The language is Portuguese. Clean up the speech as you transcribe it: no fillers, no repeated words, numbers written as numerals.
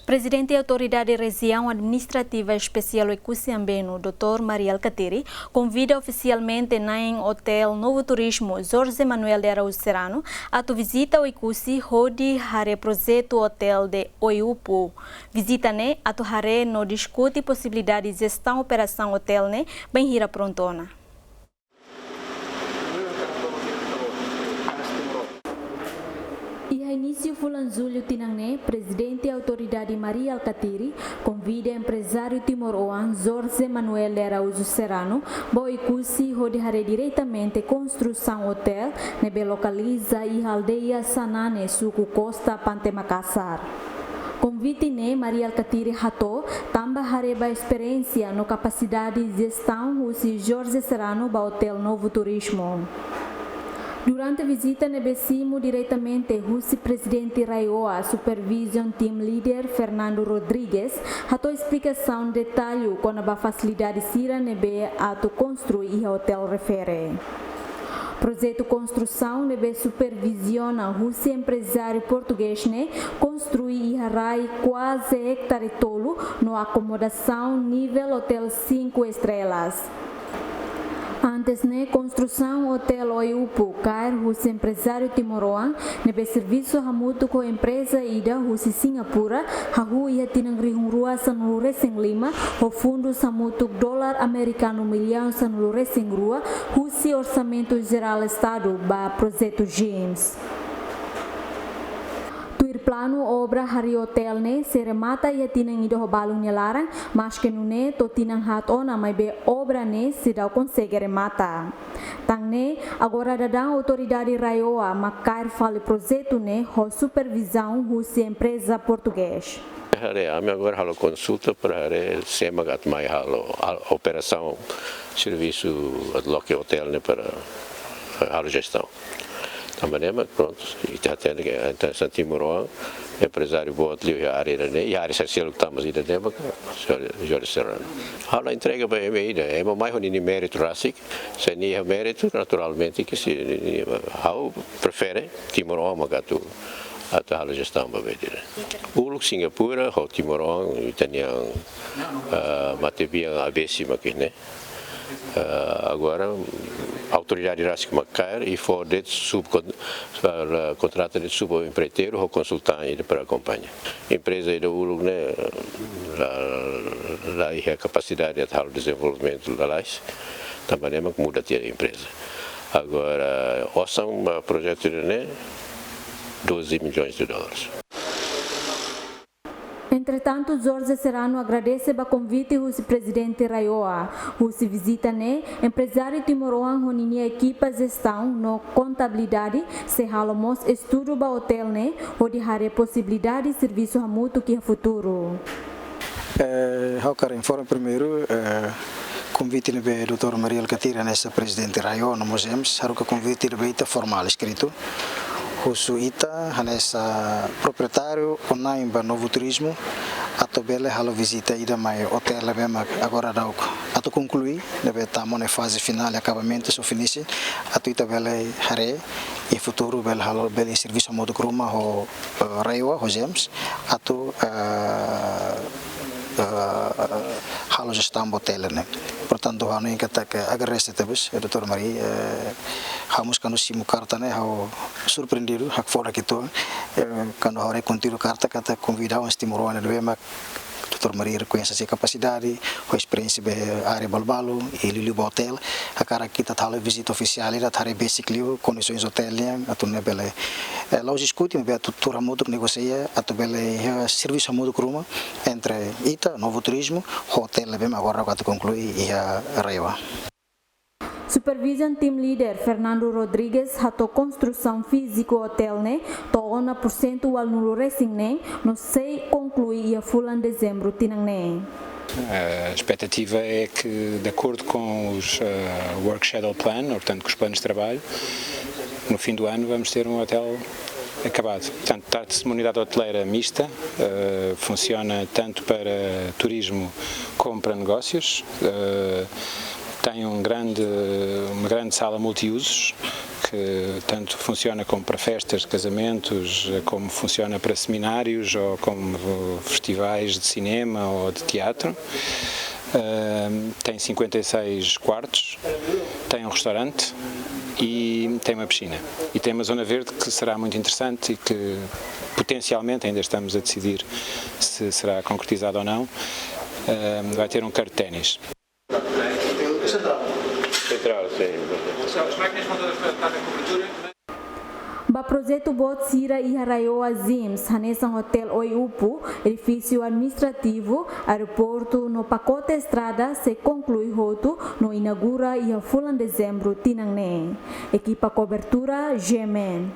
Presidente da Autoridade Região Administrativa Especial Ecuciambeno, Dr. Maria Alcatiri, convida oficialmente no Hotel Novo Turismo Jorge Manuel de Araújo Serrano a visita ao Ecuci Rodi Hare Projeto Hotel de Oiupu. Visita a Hare no discute possibilidade de gestão operação hotel bem hira prontona. Início Fulan Julho Tinangne, presidente da Autoridade Maria Alcatiri, convida o empresário Timor-Oan Jorge Manuel de Araújo Serrano, boicusi rodihare diretamente construção hotel, nebe localiza e aldeia Sanane, suco Costa Pantemacassar. Convite Maria Alcatiri Hato, também hareba experiência no capacidade de gestão usi Jorge Serrano ba Hotel Novo Turismo. Durante a visita, nebesimo diretamente o presidente Raioa, Supervision Team Leader Fernando Rodrigues, hato explicação detalhe com a facilidade sira nebe ato construir o hotel refere. Projeto construção nebe supervisiona o empresário português construir rai quase hectare tolo no acomodação nível hotel 5 estrelas. Antes, construção hotel Oiupu, cair o empresário Timor-Oan, nebe serviço hamuto com empresa ida o Singapura, hahu ia tinangri rua sanulure sing lima, o fundo samuto dólar americano milhão sanulure sing rua, o orçamento geral estado ba projeto James. Plano obra hari hotel se remata ia tinang ido balung larang, mas que nune to tinang hat ona mai be obra se dau consegue remata. Tang agora dadang autoridade Raioa macar fale projeto ho supervisão se empresa português. Agora halo consulta para semagat mai halo operação serviço adloque hotel para halo gestão. Também pronto, e até que Santi Timor-Oan, empresário boa ali a área e a área social que estamos ainda dentro, Jorge Serrano. A entrega para ele é mais um mérito rásico, se nem é mérito naturalmente que se prefere Timor-Oan magatu até a gestão para ele. O Singapura, o Timor-Oan, Italiano, materia abéssima aqui, né? Agora a autoridade rásica macar e for de contrato de subempreiteiro ou consultante para acompanhar. Empresa da ULUG lá a capacidade de tal desenvolvimento da LAIS também é que muda a empresa. Agora, o projeto de 12 milhões de dólares. Entretanto, Jorge Serrano agradece o convite do presidente Raioa. O visita empresário Timor-Oan a equipa gestão no contabilidade se halamos estudo ba hotel onde há possibilidade de serviço mútuo que é futuro. Eu quero informar primeiro convite do Dr. Maria Alcatiri nessa presidente Raioa no museu, hará que convite de formal escrito. O ita hanessa proprietário online ba Novo Turismo atobele halo visita ida mai hotel bema agora dau ato concluir deve estar na fase final de acabamento so finish ato ita bele hare e futuro bele halo bele serviço modo croma ho Raioa ho James ato halo gestão hotel portanto hano em kata que agradece tabus Dr. Maria vamos quando simu carta hao surpreendido hak fora gitu quando hore contigo carta kata convidar um Timor-Oan de bema Dr. Maria reconhece a capacidade, a experiência da área balbalo e Lili Hotel, a cara aqui tá a visita oficial da área basically condições hotel a tu nebele lá os discute me tu tura muito negocia a tu bele serviço muito cruma entre ita Novo Turismo hotel bem agora quando conclui e a Raioa. Supervision Team Leader Fernando Rodrigues hato construção físico hotel toona percentual no racing no sei concluir a fulan dezembro tinang A expectativa é que, de acordo com os Work Schedule Plan, portanto com os planos de trabalho, no fim do ano vamos ter um hotel acabado. Portanto, trata-se de uma unidade hoteleira mista, funciona tanto para turismo como para negócios. Tem uma grande sala multiusos que tanto funciona como para festas de casamentos, como funciona para seminários ou como festivais de cinema ou de teatro. Tem 56 quartos, tem um restaurante e tem uma piscina. E tem uma zona verde que será muito interessante e que potencialmente, ainda estamos a decidir se será concretizado ou não, vai ter um campo de ténis. Central, sim. As máquinas vão todas estar na cobertura. Ba projeto Bot Sira e Haraioa Zims, Hanesan Hotel Oiupu, edifício administrativo, aeroporto no pacote estrada se conclui roto no inaugura e a fulan dezembro tinangne. Equipa cobertura Gemen.